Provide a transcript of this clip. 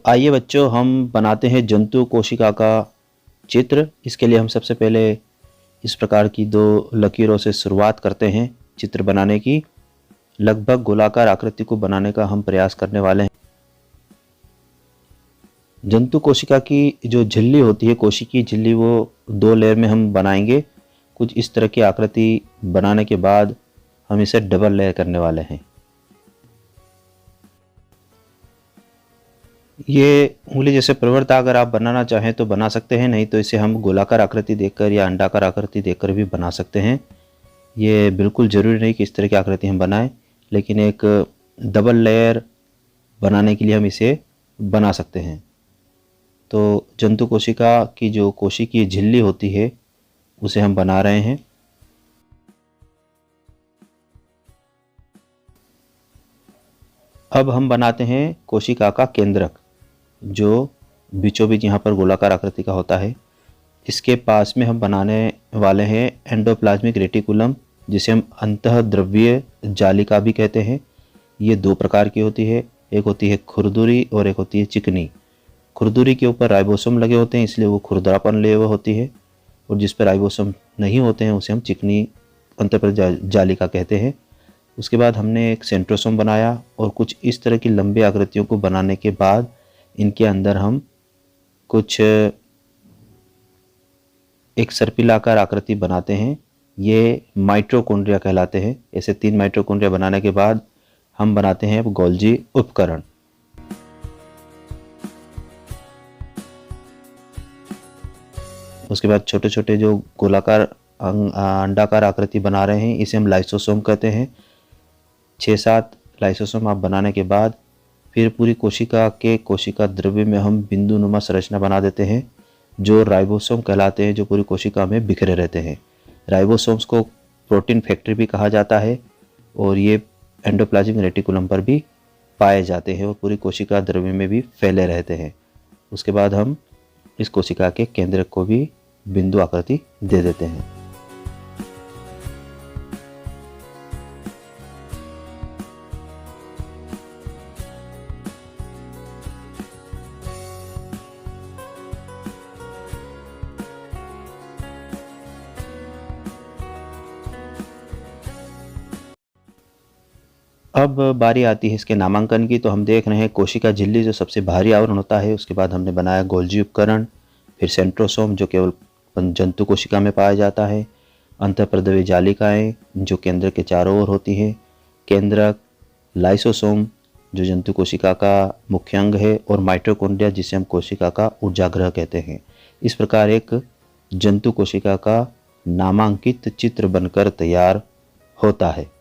आइए बच्चों, हम बनाते हैं जंतु कोशिका का चित्र। इसके लिए हम सबसे पहले इस प्रकार की दो लकीरों से शुरुआत करते हैं चित्र बनाने की। लगभग गोलाकार आकृति को बनाने का हम प्रयास करने वाले हैं। जंतु कोशिका की जो झिल्ली होती है, कोशिकीय झिल्ली, वो दो लेयर में हम बनाएंगे। कुछ इस तरह की आकृति बनाने के बाद हम इसे डबल लेयर करने वाले हैं। ये उंगली जैसे प्रवृत्त अगर आप बनाना चाहें तो बना सकते हैं, नहीं तो इसे हम गोलाकार आकृति देकर या अंडाकार आकृति देकर भी बना सकते हैं। ये बिल्कुल ज़रूरी नहीं कि इस तरह की आकृति हम बनाएं, लेकिन एक डबल लेयर बनाने के लिए हम इसे बना सकते हैं। तो जंतु कोशिका की जो कोशिकीय झिल्ली होती है उसे हम बना रहे हैं। अब हम बनाते हैं कोशिका का केंद्रक, जो बीचों बीच यहाँ पर गोलाकार आकृति का होता है। इसके पास में हम बनाने वाले हैं एंडोप्लाज्मिक रेटिकुलम, जिसे हम अंतःद्रव्यीय जालिका भी कहते हैं। ये दो प्रकार की होती है, एक होती है खुरदुरी और एक होती है चिकनी। खुरदुरी के ऊपर राइबोसोम लगे होते हैं, इसलिए वो खुरदरापन लिए हुए होती है, और जिस पर राइबोसोम नहीं होते हैं उसे हम चिकनी अंतःप्राज्मिक जालिका कहते हैं। उसके बाद हमने एक सेंट्रोसोम बनाया, और कुछ इस तरह की लंबी आकृतियों को बनाने के बाद इनके अंदर हम कुछ एक सर्पिलाकार आकृति बनाते हैं। ये माइटोकॉन्ड्रिया कहलाते हैं। ऐसे 3 माइटोकॉन्ड्रिया बनाने के बाद हम बनाते हैं गोल्जी उपकरण। उसके बाद छोटे छोटे जो गोलाकार अंडाकार आकृति बना रहे हैं, इसे हम लाइसोसोम कहते हैं। 6-7 लाइसोसोम आप बनाने के बाद फिर पूरी कोशिका के कोशिका द्रव्य में हम बिंदुनुमा संरचना बना देते हैं, जो राइबोसोम कहलाते हैं, जो पूरी कोशिका में बिखरे रहते हैं। राइबोसोम्स को प्रोटीन फैक्ट्री भी कहा जाता है, और ये एंडोप्लाज्मिक रेटिकुलम पर भी पाए जाते हैं और पूरी कोशिका द्रव्य में भी फैले रहते हैं। उसके बाद हम इस कोशिका के केंद्र को भी बिंदु आकृति दे देते हैं। अब बारी आती है इसके नामांकन की। तो हम देख रहे हैं कोशिका झिल्ली जो सबसे भारी आवरण होता है, उसके बाद हमने बनाया गोल्जी उपकरण, फिर सेंट्रोसोम जो केवल जंतु कोशिका में पाया जाता है, अंतःप्रद्रव्य जालिकाएं जो केंद्र के चारों ओर होती है, केंद्रक, लाइसोसोम जो जंतु कोशिका का मुख्य अंग है, और माइटोकॉन्ड्रिया जिसे हम कोशिका का ऊर्जागृह कहते हैं। इस प्रकार एक जंतु कोशिका का नामांकित चित्र बनकर तैयार होता है।